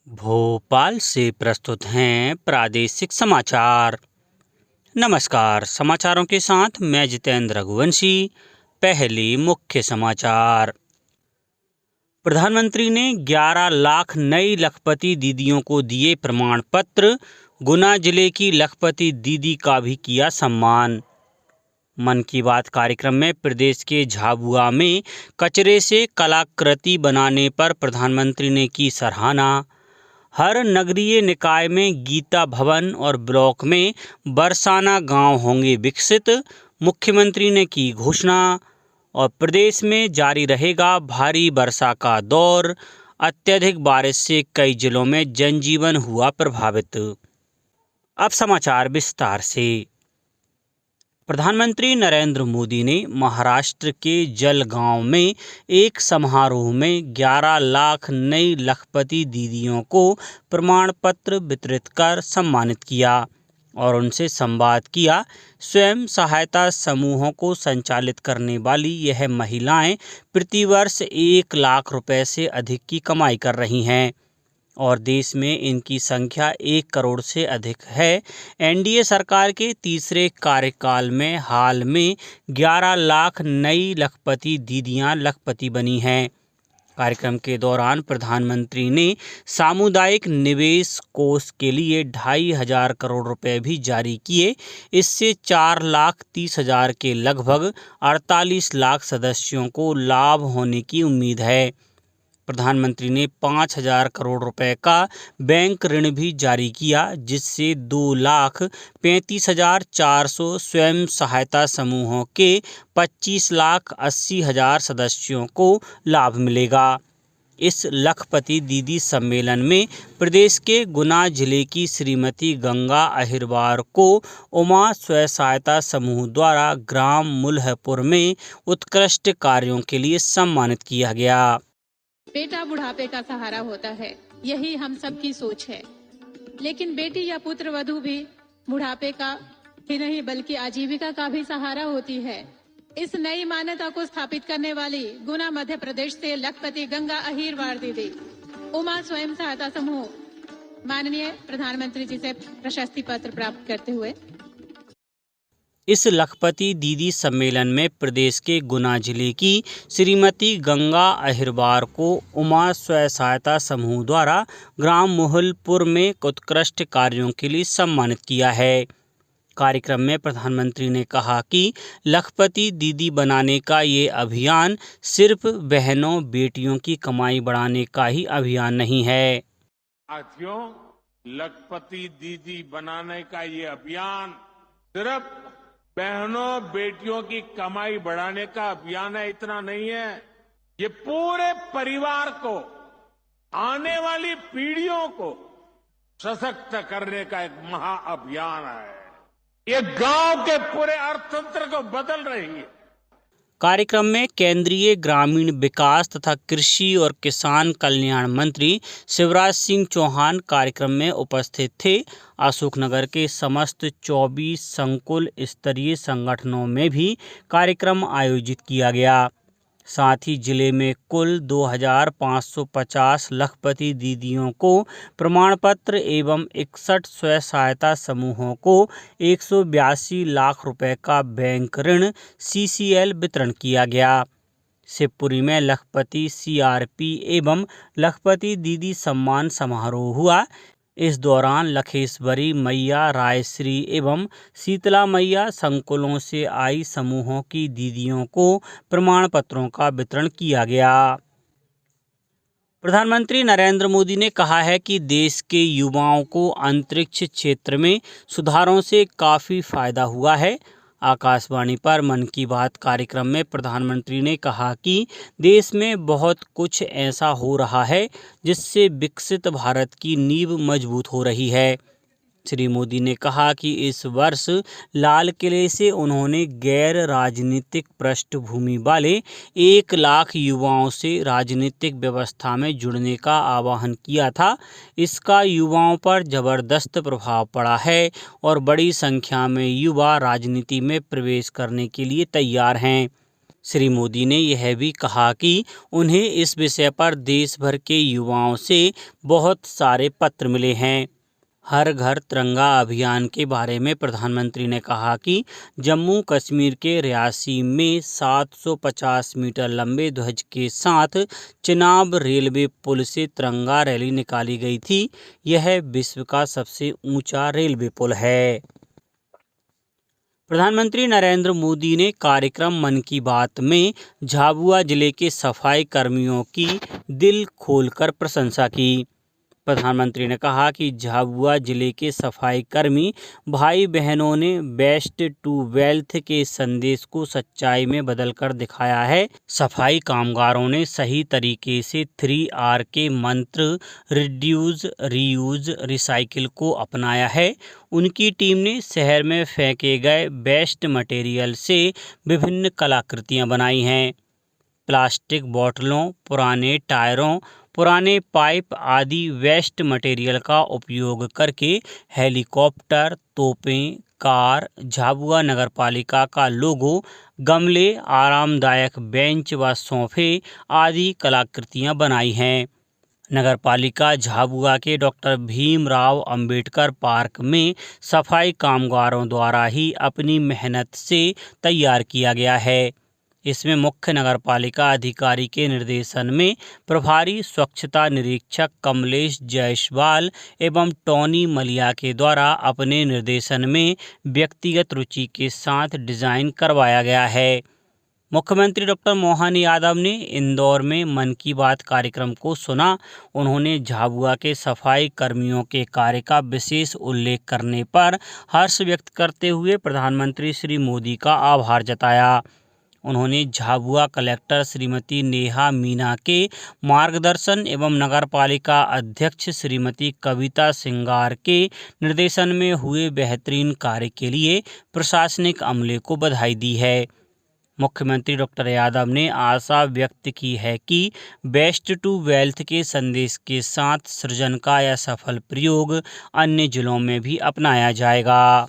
भोपाल से प्रस्तुत हैं प्रादेशिक समाचार। नमस्कार, समाचारों के साथ मैं जितेंद्र रघुवंशी। पहले मुख्य समाचार। प्रधानमंत्री ने 11 लाख नई लखपति दीदियों को दिए प्रमाण पत्र। गुना जिले की लखपति दीदी का भी किया सम्मान। मन की बात कार्यक्रम में प्रदेश के झाबुआ में कचरे से कलाकृति बनाने पर प्रधानमंत्री ने की सराहना। हर नगरीय निकाय में गीता भवन और ब्लॉक में बरसाना गांव होंगे विकसित, मुख्यमंत्री ने की घोषणा। और प्रदेश में जारी रहेगा भारी वर्षा का दौर। अत्यधिक बारिश से कई जिलों में जनजीवन हुआ प्रभावित। अब समाचार विस्तार से। प्रधानमंत्री नरेंद्र मोदी ने महाराष्ट्र के जलगांव में एक समारोह में 11 लाख नई लखपति दीदियों को प्रमाण पत्र वितरित कर सम्मानित किया और उनसे संवाद किया। स्वयं सहायता समूहों को संचालित करने वाली यह महिलाएं प्रतिवर्ष 1 लाख रुपए से अधिक की कमाई कर रही हैं और देश में इनकी संख्या 1 करोड़ से अधिक है। एनडीए सरकार के तीसरे कार्यकाल में हाल में 11 लाख नई लखपति दीदियां लखपति बनी हैं। कार्यक्रम के दौरान प्रधानमंत्री ने सामुदायिक निवेश कोष के लिए 2,500 करोड़ रुपए भी जारी किए। इससे 4,30,000 के लगभग 48 लाख सदस्यों को लाभ होने की उम्मीद है। प्रधानमंत्री ने 5,000 करोड़ रुपए का बैंक ऋण भी जारी किया, जिससे 2,35,400 स्वयं सहायता समूहों के 25,80,000 सदस्यों को लाभ मिलेगा। इस लखपति दीदी सम्मेलन में प्रदेश के गुना जिले की श्रीमती गंगा अहिरवार को उमा स्वयं सहायता समूह द्वारा ग्राम मुल्हपुर में उत्कृष्ट कार्यों के लिए सम्मानित किया गया। बेटा बुढ़ापे का सहारा होता है, यही हम सबकी सोच है। लेकिन बेटी या पुत्र वधू भी बुढ़ापे का ही नहीं बल्कि आजीविका का भी सहारा होती है। इस नई मान्यता को स्थापित करने वाली गुना मध्य प्रदेश से लखपति गंगा अहिरवार दीदी उमा स्वयं सहायता समूह माननीय प्रधानमंत्री जी से प्रशस्ति पत्र प्राप्त करते हुए इस लखपति दीदी सम्मेलन में प्रदेश के गुना जिले की श्रीमती गंगा अहिरवार को उमा स्वयं सहायता समूह द्वारा ग्राम मुहलपुर में उत्कृष्ट कार्यों के लिए सम्मानित किया है। कार्यक्रम में प्रधानमंत्री ने कहा कि लखपति दीदी बनाने का ये अभियान सिर्फ बहनों बेटियों की कमाई बढ़ाने का ही अभियान नहीं है। साथियों, लखपति दीदी बनाने का ये अभियान सिर्फ बहनों बेटियों की कमाई बढ़ाने का अभियान है, इतना नहीं है। ये पूरे परिवार को, आने वाली पीढ़ियों को सशक्त करने का एक महाअभियान है। ये गांव के पूरे अर्थतंत्र को बदल रही है। कार्यक्रम में केंद्रीय ग्रामीण विकास तथा कृषि और किसान कल्याण मंत्री शिवराज सिंह चौहान कार्यक्रम में उपस्थित थे। अशोकनगर के समस्त 24 संकुल स्तरीय संगठनों में भी कार्यक्रम आयोजित किया गया। साथ ही जिले में कुल 2,550 लखपति दीदियों को प्रमाण पत्र एवं 61 स्वयं सहायता समूहों को 182 लाख रुपए का बैंक ऋण CCL वितरण किया गया। शिवपुरी में लखपति CRP एवं लखपति दीदी सम्मान समारोह हुआ। इस दौरान लखेश्वरी मैया, रायश्री एवं शीतला मैया संकुलों से आई समूहों की दीदियों को प्रमाण पत्रों का वितरण किया गया। प्रधानमंत्री नरेंद्र मोदी ने कहा है कि देश के युवाओं को अंतरिक्ष क्षेत्र में सुधारों से काफ़ी फायदा हुआ है। आकाशवाणी पर मन की बात कार्यक्रम में प्रधानमंत्री ने कहा कि देश में बहुत कुछ ऐसा हो रहा है जिससे विकसित भारत की नींव मजबूत हो रही है। श्री मोदी ने कहा कि इस वर्ष लाल किले से उन्होंने गैर राजनीतिक पृष्ठभूमि वाले 1 लाख युवाओं से राजनीतिक व्यवस्था में जुड़ने का आह्वान किया था। इसका युवाओं पर जबरदस्त प्रभाव पड़ा है और बड़ी संख्या में युवा राजनीति में प्रवेश करने के लिए तैयार हैं। श्री मोदी ने यह भी कहा कि उन्हें इस विषय पर देश भर के युवाओं से बहुत सारे पत्र मिले हैं। हर घर तिरंगा अभियान के बारे में प्रधानमंत्री ने कहा कि जम्मू कश्मीर के रियासी में 750 मीटर लंबे ध्वज के साथ चिनाब रेलवे पुल से तिरंगा रैली निकाली गई थी। यह विश्व का सबसे ऊंचा रेलवे पुल है। प्रधानमंत्री नरेंद्र मोदी ने कार्यक्रम मन की बात में झाबुआ जिले के सफाई कर्मियों की दिल खोलकर प्रशंसा की। प्रधानमंत्री ने कहा कि झाबुआ जिले के सफाई कर्मी भाई बहनों ने वेस्ट टू वेल्थ के संदेश को सच्चाई में बदलकर दिखाया है। सफाई कामगारों ने सही तरीके से 3R के मंत्र रिड्यूस, रीयूज, रिसाइकिल को अपनाया है। उनकी टीम ने शहर में फेंके गए वेस्ट मटेरियल से विभिन्न कलाकृतियां बनाई हैं। प्लास्टिक बोतलों, पुराने टायरों, पुराने पाइप आदि वेस्ट मटेरियल का उपयोग करके हेलीकॉप्टर, तोपें, कार, झाबुआ नगरपालिका का लोगो, गमले, आरामदायक बेंच व सोफे आदि कलाकृतियां बनाई हैं। नगरपालिका झाबुआ के डॉक्टर भीमराव अंबेडकर पार्क में सफाई कामगारों द्वारा ही अपनी मेहनत से तैयार किया गया है। इसमें मुख्य नगरपालिका अधिकारी के निर्देशन में प्रभारी स्वच्छता निरीक्षक कमलेश जायसवाल एवं टॉनी मलिया के द्वारा अपने निर्देशन में व्यक्तिगत रुचि के साथ डिजाइन करवाया गया है। मुख्यमंत्री डॉक्टर मोहन यादव ने इंदौर में मन की बात कार्यक्रम को सुना। उन्होंने झाबुआ के सफाई कर्मियों के कार्य का विशेष उल्लेख करने पर हर्ष व्यक्त करते हुए प्रधानमंत्री श्री मोदी का आभार जताया। उन्होंने झाबुआ कलेक्टर श्रीमती नेहा मीना के मार्गदर्शन एवं नगरपालिका अध्यक्ष श्रीमती कविता सिंगार के निर्देशन में हुए बेहतरीन कार्य के लिए प्रशासनिक अमले को बधाई दी है। मुख्यमंत्री डॉक्टर यादव ने आशा व्यक्त की है कि वेस्ट टू वेल्थ के संदेश के साथ सृजन का यह सफल प्रयोग अन्य जिलों में भी अपनाया जाएगा।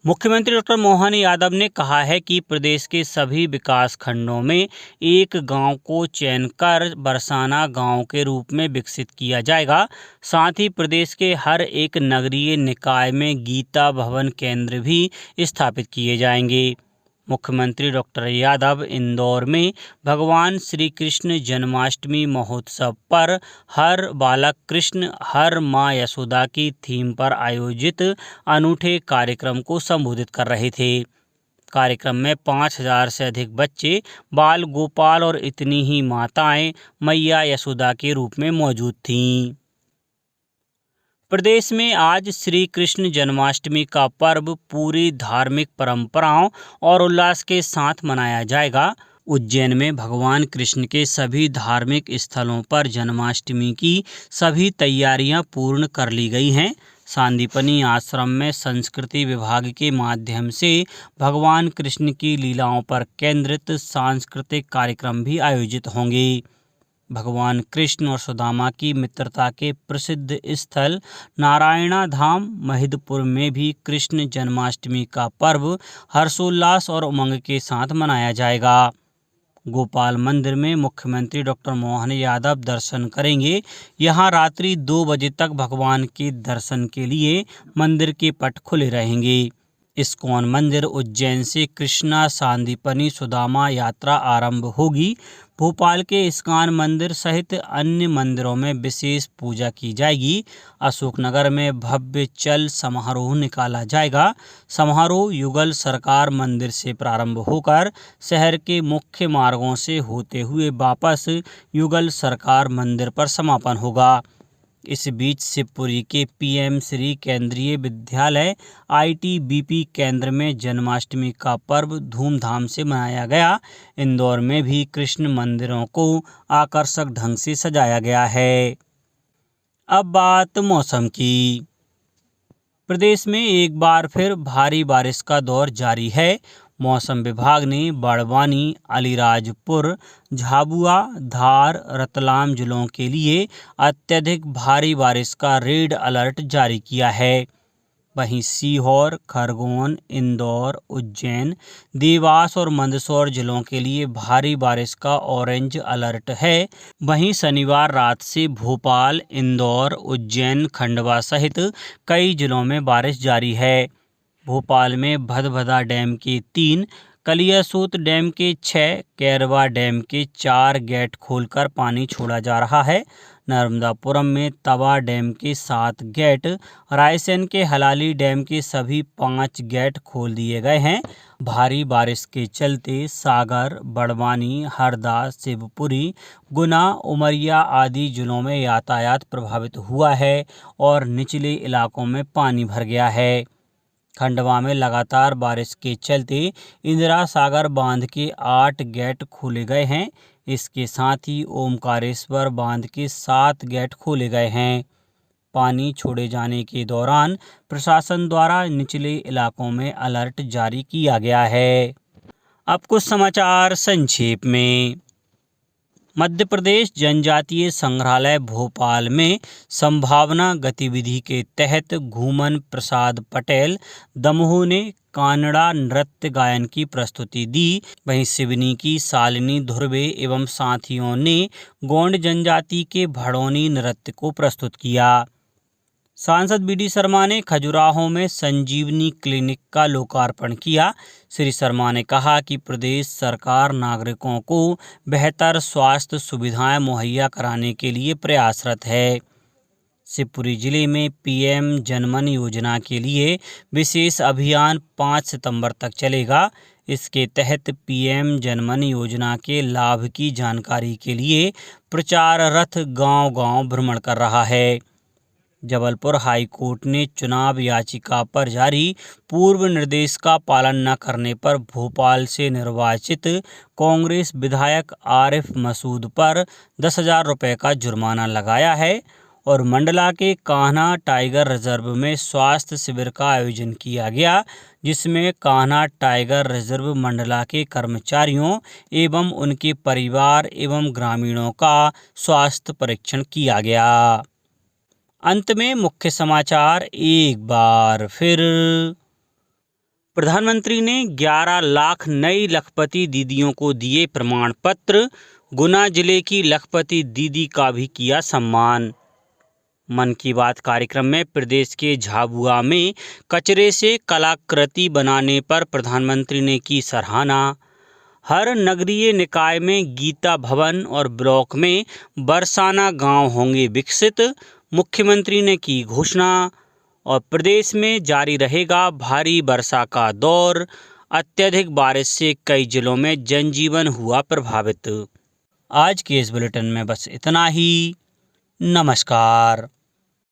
मुख्यमंत्री डॉक्टर मोहन यादव ने कहा है कि प्रदेश के सभी विकास खंडों में एक गांव को चयन कर बरसाना गांव के रूप में विकसित किया जाएगा। साथ ही प्रदेश के हर एक नगरीय निकाय में गीता भवन केंद्र भी स्थापित किए जाएंगे। मुख्यमंत्री डॉक्टर यादव इंदौर में भगवान श्री कृष्ण जन्माष्टमी महोत्सव पर हर बालक कृष्ण हर माँ यशोदा की थीम पर आयोजित अनूठे कार्यक्रम को संबोधित कर रहे थे। कार्यक्रम में 5000 से अधिक बच्चे, बाल गोपाल और इतनी ही माताएं मैया यशोदा के रूप में मौजूद थीं। प्रदेश में आज श्री कृष्ण जन्माष्टमी का पर्व पूरी धार्मिक परंपराओं और उल्लास के साथ मनाया जाएगा। उज्जैन में भगवान कृष्ण के सभी धार्मिक स्थलों पर जन्माष्टमी की सभी तैयारियां पूर्ण कर ली गई हैं। सांदीपनी आश्रम में संस्कृति विभाग के माध्यम से भगवान कृष्ण की लीलाओं पर केंद्रित सांस्कृतिक कार्यक्रम भी आयोजित होंगे। भगवान कृष्ण और सुदामा की मित्रता के प्रसिद्ध स्थल नारायणा धाम महिदपुर में भी कृष्ण जन्माष्टमी का पर्व हर्षोल्लास और उमंग के साथ मनाया जाएगा। गोपाल मंदिर में मुख्यमंत्री डॉक्टर मोहन यादव दर्शन करेंगे। यहां रात्रि 2 बजे तक भगवान के दर्शन के लिए मंदिर के पट खुले रहेंगे। इस्कॉन मंदिर उज्जैन से कृष्णा सांदीपनी सुदामा यात्रा आरंभ होगी। भोपाल के इस्कॉन मंदिर सहित अन्य मंदिरों में विशेष पूजा की जाएगी। अशोकनगर में भव्य चल समारोह निकाला जाएगा। समारोह युगल सरकार मंदिर से प्रारंभ होकर शहर के मुख्य मार्गों से होते हुए वापस युगल सरकार मंदिर पर समापन होगा। इस बीच शिवपुरी के पीएम श्री केंद्रीय विद्यालय ITBP केंद्र में जन्माष्टमी का पर्व धूमधाम से मनाया गया। इंदौर में भी कृष्ण मंदिरों को आकर्षक ढंग से सजाया गया है। अब बात मौसम की। प्रदेश में एक बार फिर भारी बारिश का दौर जारी है। मौसम विभाग ने बाड़वानी, अलीराजपुर, झाबुआ, धार, रतलाम जिलों के लिए अत्यधिक भारी बारिश का रेड अलर्ट जारी किया है। वहीं सीहोर, खरगोन, इंदौर, उज्जैन, देवास और मंदसौर जिलों के लिए भारी बारिश का ऑरेंज अलर्ट है। वहीं शनिवार रात से भोपाल, इंदौर, उज्जैन, खंडवा सहित कई जिलों में बारिश जारी है। भोपाल में भदभदा डैम के 3, कलियासोत डैम के 6, कैरवा डैम के 4 गेट खोलकर पानी छोड़ा जा रहा है। नर्मदापुरम में तवा डैम के 7 गेट, रायसेन के हलाली डैम के सभी 5 गेट खोल दिए गए हैं। भारी बारिश के चलते सागर, बड़वानी, हरदा, शिवपुरी, गुना, उमरिया आदि जिलों में यातायात प्रभावित हुआ है और निचले इलाकों में पानी भर गया है। खंडवा में लगातार बारिश के चलते इंदिरा सागर बांध के 8 गेट खोले गए हैं। इसके साथ ही ओमकारेश्वर बांध के 7 गेट खोले गए हैं। पानी छोड़े जाने के दौरान प्रशासन द्वारा निचले इलाकों में अलर्ट जारी किया गया है। अब कुछ समाचार संक्षेप में। मध्य प्रदेश जनजातीय संग्रहालय भोपाल में संभावना गतिविधि के तहत घूमन प्रसाद पटेल दमोह ने कानड़ा नृत्य गायन की प्रस्तुति दी। वहीं सिवनी की शालिनी धुर्वे एवं साथियों ने गोंड जनजाति के भड़ोनी नृत्य को प्रस्तुत किया। सांसद बीडी शर्मा ने खजुराहो में संजीवनी क्लिनिक का लोकार्पण किया। श्री शर्मा ने कहा कि प्रदेश सरकार नागरिकों को बेहतर स्वास्थ्य सुविधाएं मुहैया कराने के लिए प्रयासरत है। शिवपुरी जिले में पीएम जनमन योजना के लिए विशेष अभियान 5 सितंबर तक चलेगा। इसके तहत पीएम जनमन योजना के लाभ की जानकारी के लिए प्रचार रथ गांव-गांव भ्रमण कर रहा है। जबलपुर हाई कोर्ट ने चुनाव याचिका पर जारी पूर्व निर्देश का पालन न करने पर भोपाल से निर्वाचित कांग्रेस विधायक आरिफ मसूद पर 10,000 रुपये का जुर्माना लगाया है और मंडला के कान्हा टाइगर रिजर्व में स्वास्थ्य शिविर का आयोजन किया गया, जिसमें कान्हा टाइगर रिजर्व मंडला के कर्मचारियों एवं उनके परिवार एवं ग्रामीणों का स्वास्थ्य परीक्षण किया गया। अंत में मुख्य समाचार एक बार फिर। प्रधानमंत्री ने 11 लाख नई लखपति दीदियों को दिए प्रमाण पत्र। गुना जिले की लखपति दीदी का भी किया सम्मान। मन की बात कार्यक्रम में प्रदेश के झाबुआ में कचरे से कलाकृति बनाने पर प्रधानमंत्री ने की सराहना। हर नगरीय निकाय में गीता भवन और ब्लॉक में बरसाना गांव होंगे विकसित, मुख्यमंत्री ने की घोषणा। और प्रदेश में जारी रहेगा भारी वर्षा का दौर, अत्यधिक बारिश से कई जिलों में जनजीवन हुआ प्रभावित। आज के इस बुलेटिन में बस इतना ही। नमस्कार।